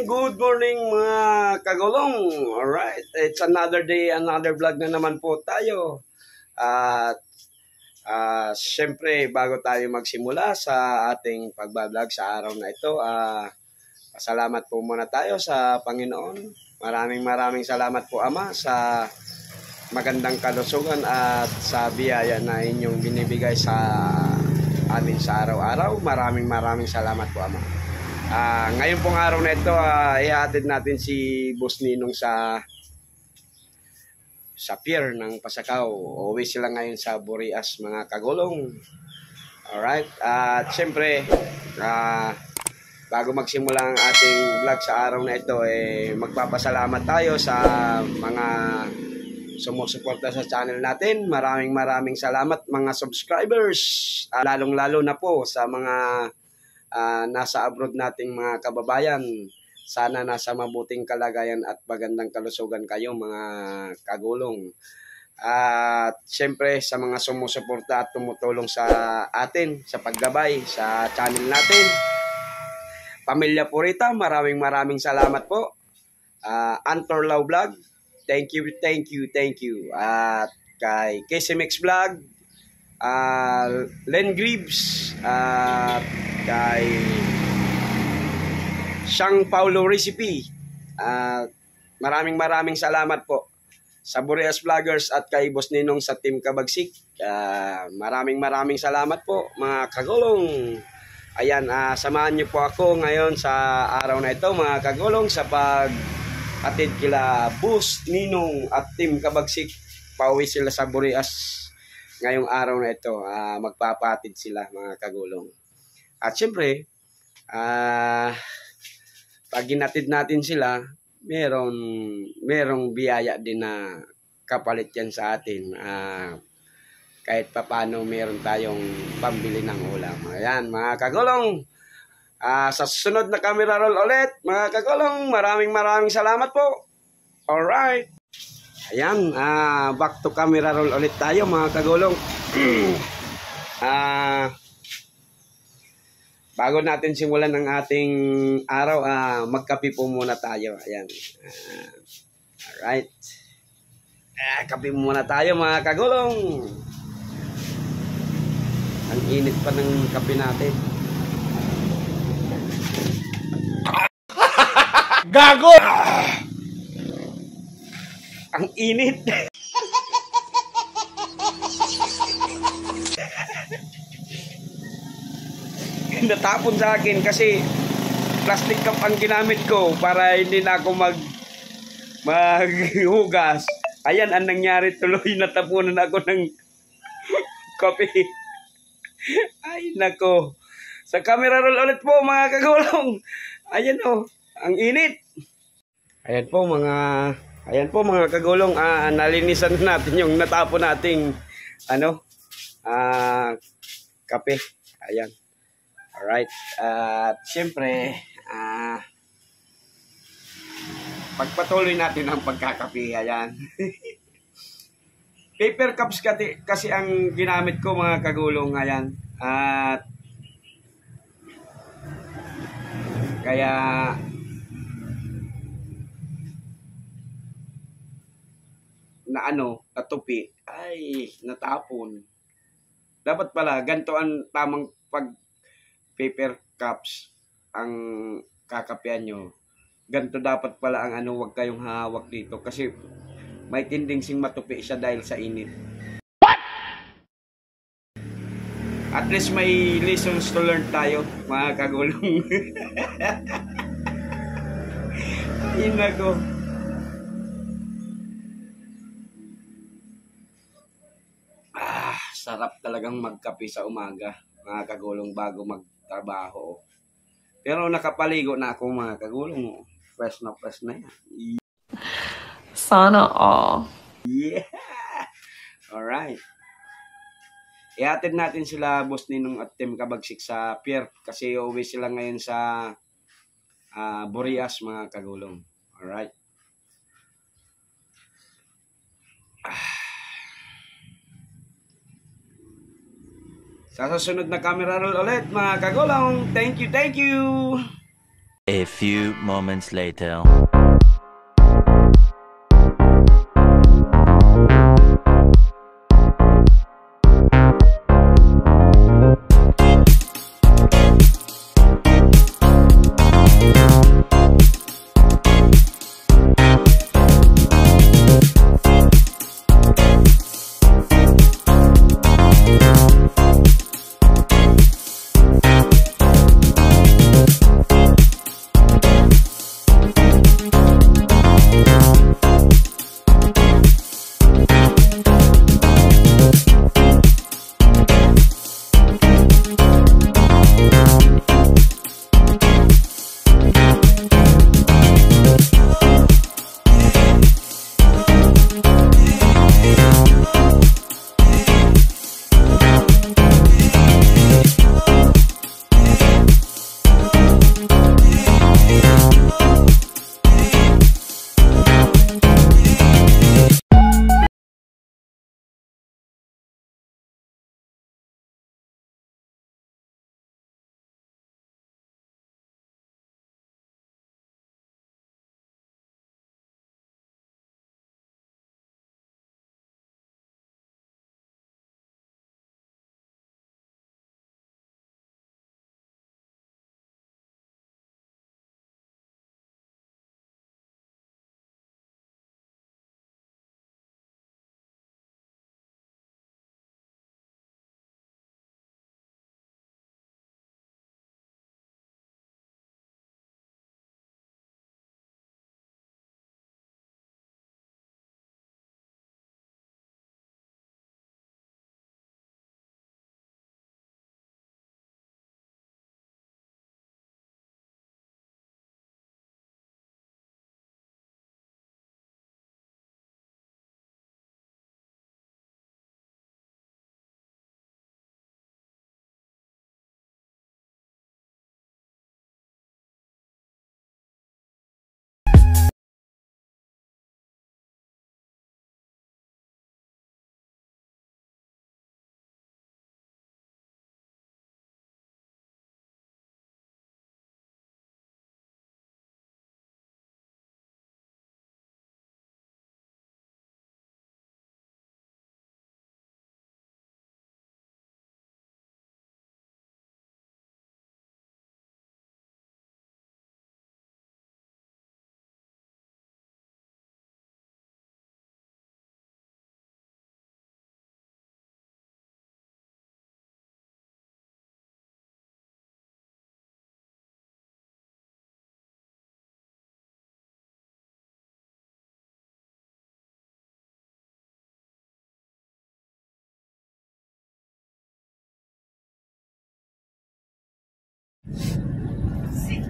morning mga kagulong. Alright, it's another day, another vlog na naman po tayo. At syempre, bago tayo magsimula sa ating pagbablog sa araw na ito, pasalamat po muna tayo sa Panginoon. Maraming salamat po Ama sa magandang kalusugan at sa biyaya na inyong binibigay sa amin sa araw-araw. Maraming salamat po Ama. Ngayon pong araw na ito, ihatid natin si Boss Ninong sa pier ng Pasakaw. Uwi sila ngayon sa Burias, mga kagulong. Alright, at syempre, bago magsimula ang ating vlog sa araw na ito, magpapasalamat tayo sa mga sumusuporta sa channel natin. Maraming salamat mga subscribers, lalong-lalo na po sa mga nasa abroad nating mga kababayan. Sana nasa mabuting kalagayan at magandang kalusugan kayo mga kagulong. At siyempre sa mga sumusuporta at tumutulong sa atin sa paggabay sa channel natin. Pamilya Purita, maraming salamat po. Antor Lau Vlog, thank you. At kay KCMX Vlog, Len Greaves, at kay Siyang Paulo Recipe. Maraming salamat po sa Burias Vloggers at kay Boss Ninong sa Team Kabagsik. Maraming salamat po mga kagulong. Ayan, samahan niyo po ako ngayon sa araw na ito mga kagulong sa pag-atid kila Boss Ninong at Team Kabagsik. Pauwi sila sa Burias ngayong araw na ito. Magpapatid sila mga kagulong. At syempre, pag ginatid natin sila, merong biyaya din na kapalit yan sa atin. Kahit papano meron tayong pambili ng ulam. Ayan, mga kagulong. Sa susunod na camera roll ulit, mga kagulong, maraming salamat po. Alright. Ayan, back to camera roll ulit tayo, mga kagulong. Bago natin simulan ng ating araw, magkape po muna tayo. Ayan. Alright. Kape muna tayo mga kagulong. Ang init pa ng kape natin. Gago! Ang init. Natapon sa akin kasi plastic cup ang ginamit ko para hindi na ako maghugas. Ayan ang nangyari, tuloy natapunan ako ng kape. Ay nako. Sa camera roll ulit po mga kagulong. Ayan oh, ang init. Ayan po mga kagulong, nalinisan natin yung natapon nating kape. Ayan. Alright, at siyempre, pagpatuloy natin ang pagkakape, ayan. Paper cups kasi ang ginamit ko mga kagulong, ayan. At kaya natupi, ay natapon. Dapat pala, ganito ang tamang paper cups ang kakapean nyo. Ganito dapat pala ang wag kayong hawak dito kasi may tendency matupi siya dahil sa init. What? At least may lessons to learn tayo mga kagulong. Ay nako. Sarap talagang magkape sa umaga mga kagulong bago magtrabaho. Pero nakapaligo na ako mga kagulong. Fresh na yan. Sana all. Yeah! Alright. Ihatid natin sila Boss Ninong at Team Kabagsik sa pier kasi uwi sila ngayon sa Burias mga kagulong. Alright. Sa susunod na camera roll ulit mga kagulong. Thank you. A few moments later.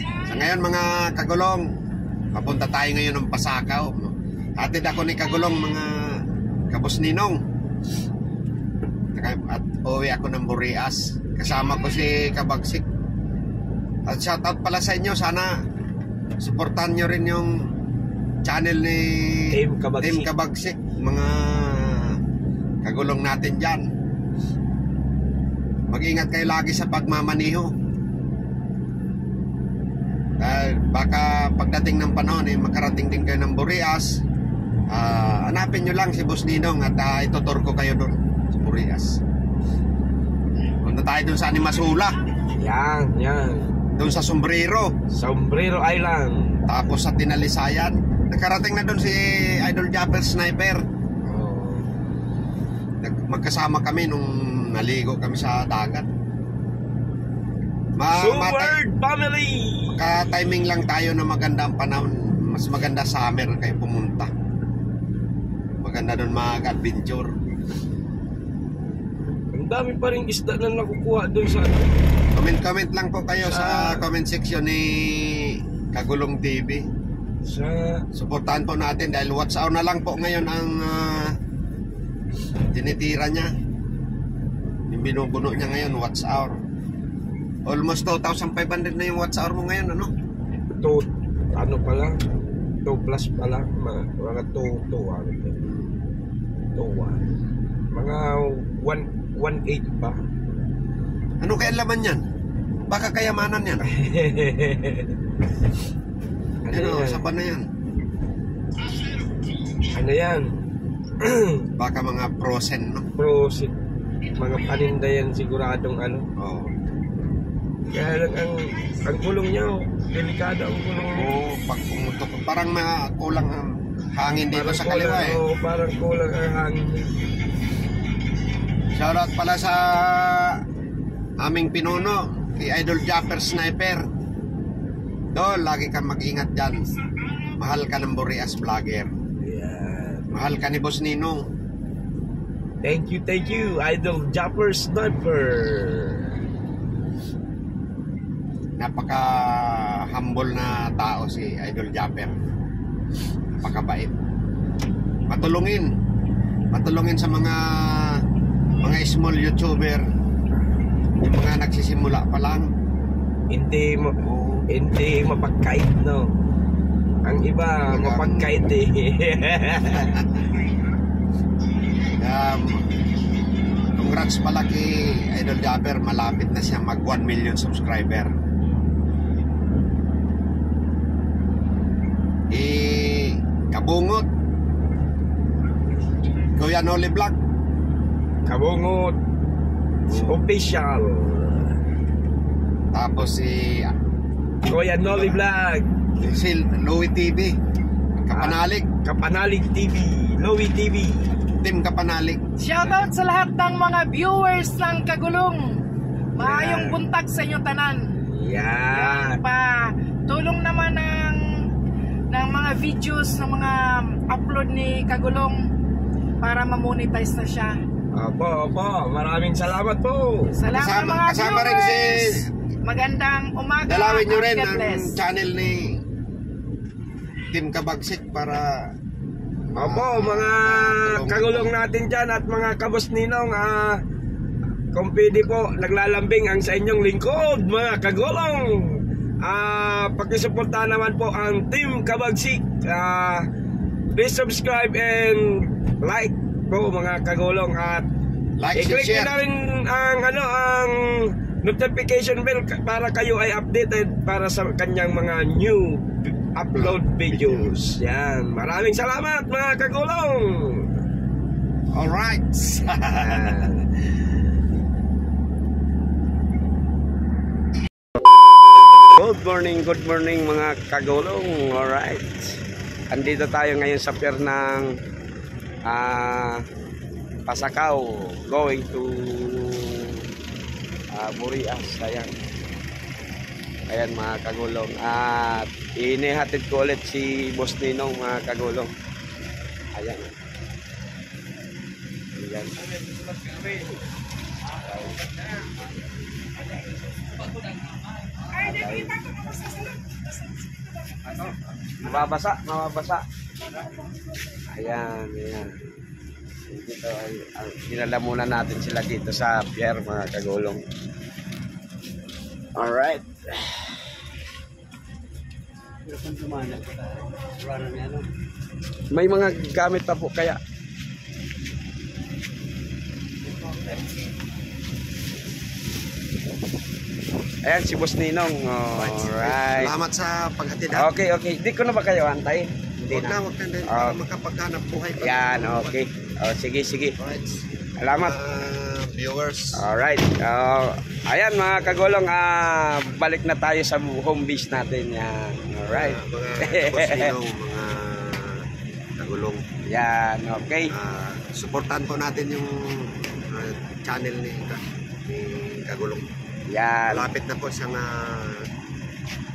Sa ngayon mga kagulong, papunta tayo ngayon ng Pasakaw, no? Hatid ako ni kagulong mga kabos ninong. At uwi ako ng Burias. Kasama ko si Kabagsik. At shoutout pala sa inyo, sana suportahan nyo rin yung channel ni Team Kabagsik. Mga kagulong natin dyan. Mag-ingat kayo lagi sa pagmamaniho. Dahil baka pagdating ng panahon makarating din kayo ng Burias, hanapin nyo lang si Boss Ninong at itutur ko kayo doon sa Burias. Punta tayo doon sa Animasula. Yan. Doon sa Sombrero Island. Tapos sa Tinalisayan. Nakarating na doon si Idol Japper Sniper. Magkasama kami nung naligo kami sa dagat. Sword family! Ka-timing lang tayo na maganda ang panahon. Mas maganda summer kayo pumunta. Maganda doon mag-adventure. Ang dami pa rin isda na nakukuha doon sa Comment lang po kayo sa comment section ni Kagulong TV. Suportahan po natin dahil watch hour na lang po ngayon ang tinitira niya. Yung binubuno niya ngayon, watch hour. Almost 2,500 na yung watch hour mo ngayon, ano? Ano pa lang? 2 plus pa lang. Mga 2 mga 1.8 pa. Ano kaya laman yan? Baka kayamanan yan. Ano, saan ba na yan? Ano yan? Baka mga frozen, no? Prosit. Mga paninda yan siguradong ano. Oo. Kaya lang ang gulong niya, delikado ang gulong niya. Oo, pag pumutok, parang kulang ang hangin dito sa kaliwa eh. Oo, parang kulang ang hangin niya. Shoutout pala sa aming pinuno, kay Idol Japper Sniper. Dol, lagi kang mag-ingat dyan. Mahal ka ng Boreas Vlogger. Yeah. Mahal ka ni Boss Ninong. Thank you, Idol Japper Sniper. Napaka-humble na tao si Idol Japper. Napakabait. Matulungin sa mga small YouTuber, yung mga nagsisimula pa lang. Hindi mapagkait, no? Ang iba, mapagkait eh. Congrats pala kay Idol Japper, malapit na siya mag 1 million subscriber. Kabungot, Kuya Noli Vlog. Kabungot official. Tapos si Kuya Noli Vlog. si Louie TV, Kapanalig TV, Louie TV. Team Kapanalig. Shoutout sa lahat ng mga viewers ng Kagulong. Maayong buntag sa inyo tanan. Yan. Pa tulong naman ng mga videos ng mga upload ni Kagulong para ma-monetize na siya. Opo. Maraming salamat po. Salamat mga kasama rin viewers. Magandang umaga. Dalawin nyo at rin God ang bless. channel ni Team Kabagsik para Opo, mga kagulong natin dyan at mga kabos ninong, kung pwede po, naglalambing ang sa inyong lingkod, mga kagulong. Pakisuporta naman po ang Team Kabagsik. Please subscribe and like po, mga kagulong, at like and i-click nyo share. na rin ang notification bell para kayo ay updated para sa kanyang mga new upload videos. Yan. Maraming salamat, mga kagulong. Alright. Good morning mga kagulong. Alright. Andito tayo ngayon sa pier ng Pasakaw, going to Boreas. Ayan mga kagulong. At inihatid ko ulit si Boss Ninong, mga kagulong. Ayan. Mababasa. Ayan. Dito ay dinala muna natin sila dito sa pier, mga kagulong. Alright. May mga gamit pa po kaya. Ayan si Boss Ninong. Alright. Salamat sa paghatid. Okay. Di ko na ba kayo antay? Hindi na. Huwag na din para makapaghanap buhay pa. Yan, okay. Sige. Alright. Salamat. Viewers. Alright. Ayan mga kagulong, balik na tayo sa home base natin. Yan. Alright. Mga Boss Ninong, mga kagulong. Yan, okay. Supportan po natin yung channel ni Kagulong. Yan. Malapit na po siyang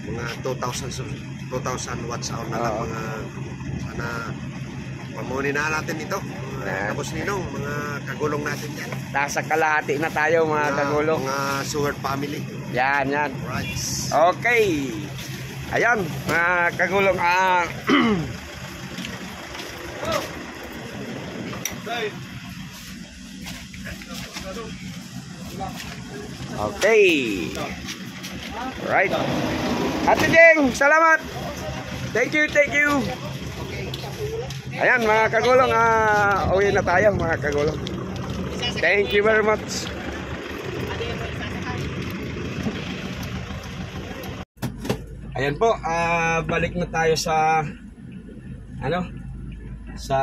mga 2,000 watts hour na lang. Sana mamuni na natin ito. Tapos Ninong, mga kagulong natin yan. Nasa kalahati na tayo mga kagulong. Mga Seward family. Yan. Right. Okay. Ayan, mga kagulong. Okay. Right. Ate Jeng, salamat. Thank you. Ayan mga kagulong, uwi na tayo mga kagulong. Thank you very much. Ayan po, balik na tayo sa sa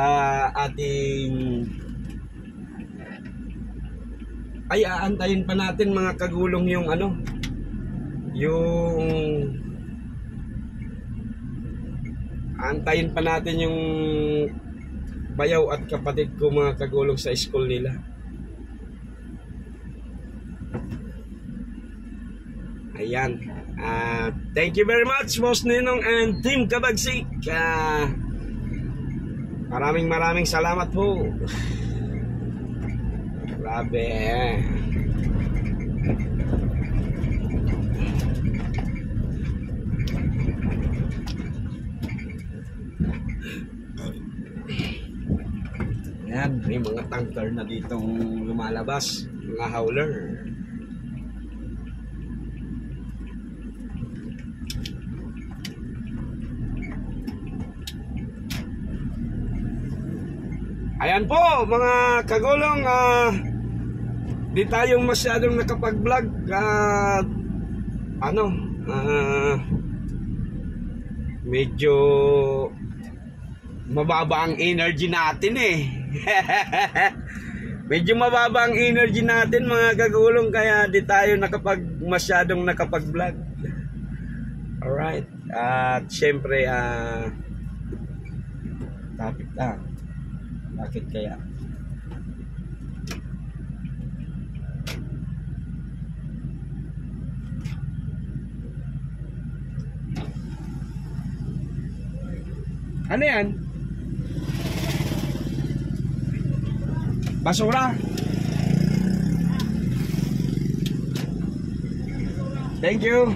ating aantayin pa natin mga kagulong yung aantayin pa natin yung bayaw at kapatid ko mga kagulong sa school nila. Ayan. Thank you very much, Boss Ninong and Team Kabagsik. Maraming salamat po. Grabe. Ayan, may mga tanker na ditong lumalabas, mga howler. Ayan po mga kagulong, di tayo masyadong nakapag-vlog, medyo mababa ang energy natin medyo mababa ang energy natin mga kagulong, kaya di tayo masyadong nakapag-vlog. Alright, at syempre topic lang. Bakit kaya? Ano yan? Basura? Thank you.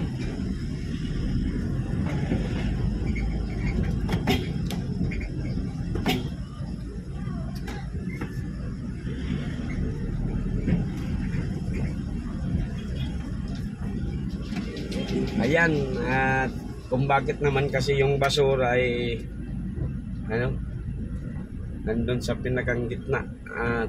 Ayan, at kung bakit naman kasi yung basura ay nandun sa pinakang gitna at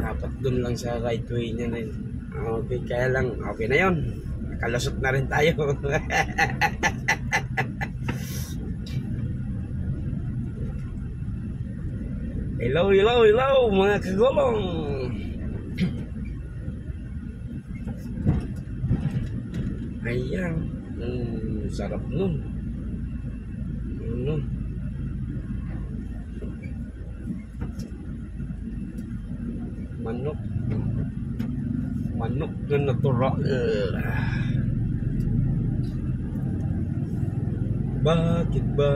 dapat dun lang sa right way niya rin. Okay, kaya lang okay na yun, nakalusot na rin tayo. Hello mga kagulong. Ayan, sarap nun. Manok na natural. Bakit ba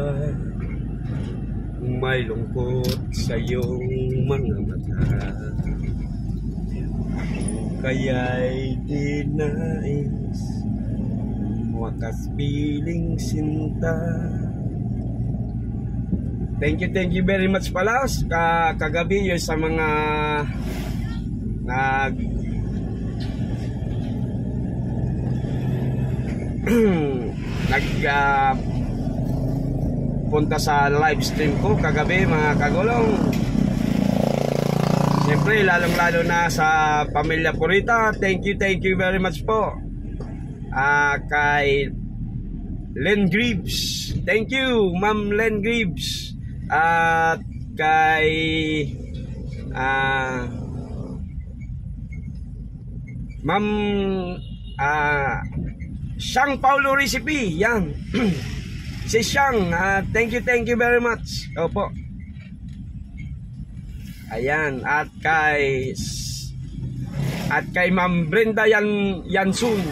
may lungkot sa iyong mga mata? Kaya'y di nais wakas piling sinta. Thank you very much pala kagabi yun sa mga punta sa live stream ko kagabi mga kagulong. Siyempre lalong-lalo na sa pamilya Purita. Thank you very much po. Kay Len Greaves, thank you Ma'am Len Greaves. At kay Ma'am Siang Paulo Recipe, yan. Si Siang, thank you very much. Opo. Ayan, at kay Ma'am Brenda Yansun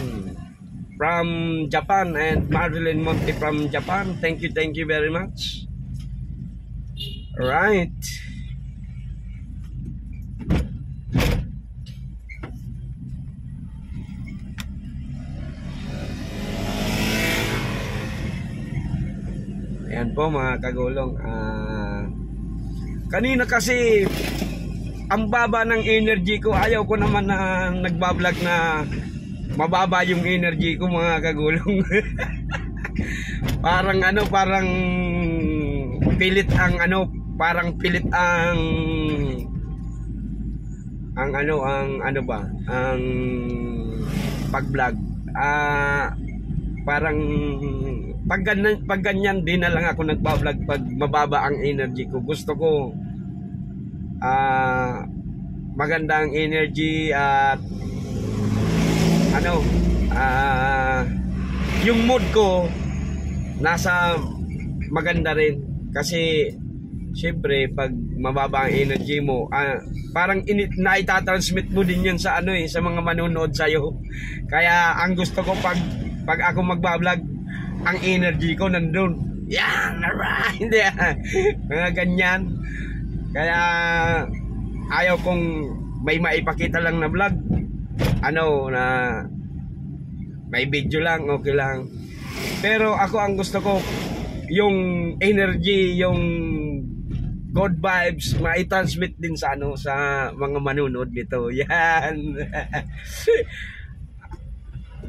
from Japan and Marilyn Monte from Japan. Thank you very much. Right. Ayan po mga kagulong, kanina kasi ang baba ng energy ko. Ayaw ko naman na nagbablog na mababa yung energy ko mga kagulong. parang pilit ang parang pilit ang pag-vlog. Parang pag ganyan din na lang ako nagba-vlog pag mababa ang energy ko. Gusto ko maganda ang energy at yung mood ko nasa maganda rin, kasi syempre pag mababa ang energy mo, parang naitatransmit mo din yun sa sa mga manonood sa'yo. Kaya ang gusto ko pag ako magbablog, ang energy ko nandun. Yan, alright. Hindi, mga ganyan. Kaya ayaw kong may maipakita lang na vlog, na may video lang, okay lang. Pero ako ang gusto ko, yung energy, yung good vibes, mai-transmit din sa sa mga manunod dito. Yan.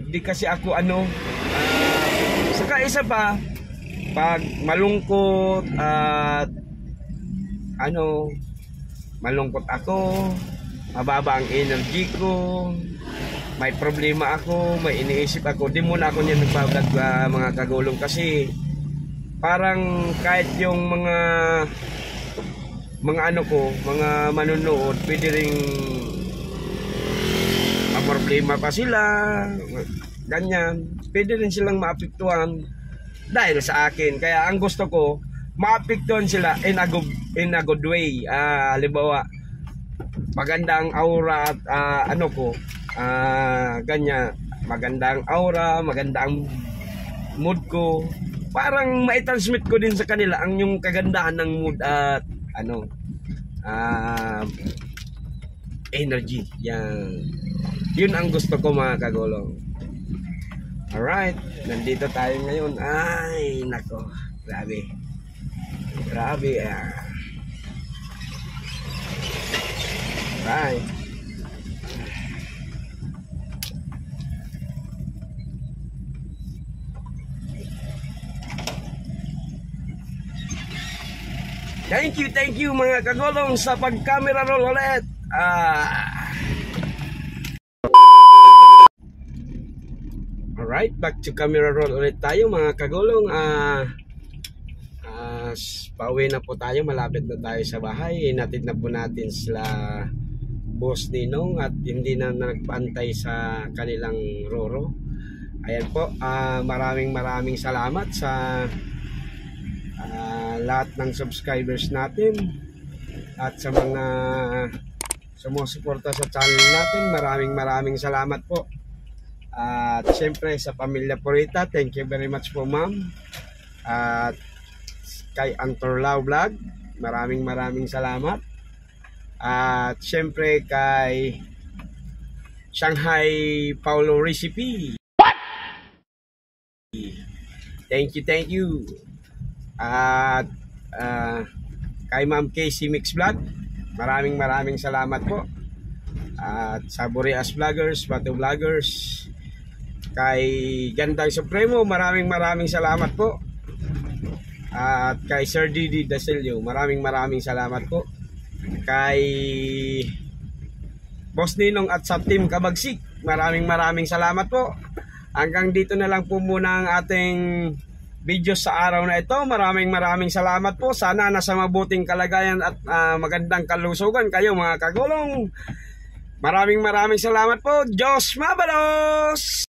Hindi kasi ako saka isa pa, pag malungkot at malungkot ako, mababa ang energy ko, may problema ako, may iniisip ako, di muna ako niyan nagbablog, mga kagulong, kasi parang kahit yung mga mga manunood, pwede ring problema pa sila, ganyan, pwede rin silang maapektuhan dahil sa akin. Kaya ang gusto ko, maapektuhan sila in a good way. Halimbawa, maganda ang aura at ganyan, maganda ang aura, maganda ang mood ko, parang mai-transmit ko din sa kanila ang yung kagandahan ng mood at energy. Yun ang gusto ko, mga kagulong. Alright, nandito tayo ngayon. Ay, nako, grabe. Right. Thank you mga kagulong sa pag-camera roll ulit. Alright, back to camera roll ulit tayo, mga kagulong. Pauwi na po tayo, malapit na tayo sa bahay. Inatid na po natin sila Boss Ninong at hindi na nagpantay sa kanilang roro. Ayan po, maraming salamat sa lahat ng subscribers natin at sa mga sumusuporta sa channel natin. Maraming salamat po. At syempre sa pamilya Purita, thank you very much po, ma'am. At kay Antorlao Vlog, maraming salamat. At syempre kay Shanghai Paulo Recipe. Thank you. At kay Ma'am Casey Mix Vlog, maraming salamat po. At sa Boreas Vloggers, Bato Vloggers, kay Gandang Supremo, maraming salamat po. At kay Sir Didi Dasilio, maraming salamat po. Kay Boss Ninong at sa Team Kabagsik, maraming salamat po. Hanggang dito na lang po muna ang ating video sa araw na ito. Maraming salamat po. Sana nasa mabuting kalagayan at magandang kalusugan kayo, mga kagulong. Maraming salamat po. Diyos mabalos!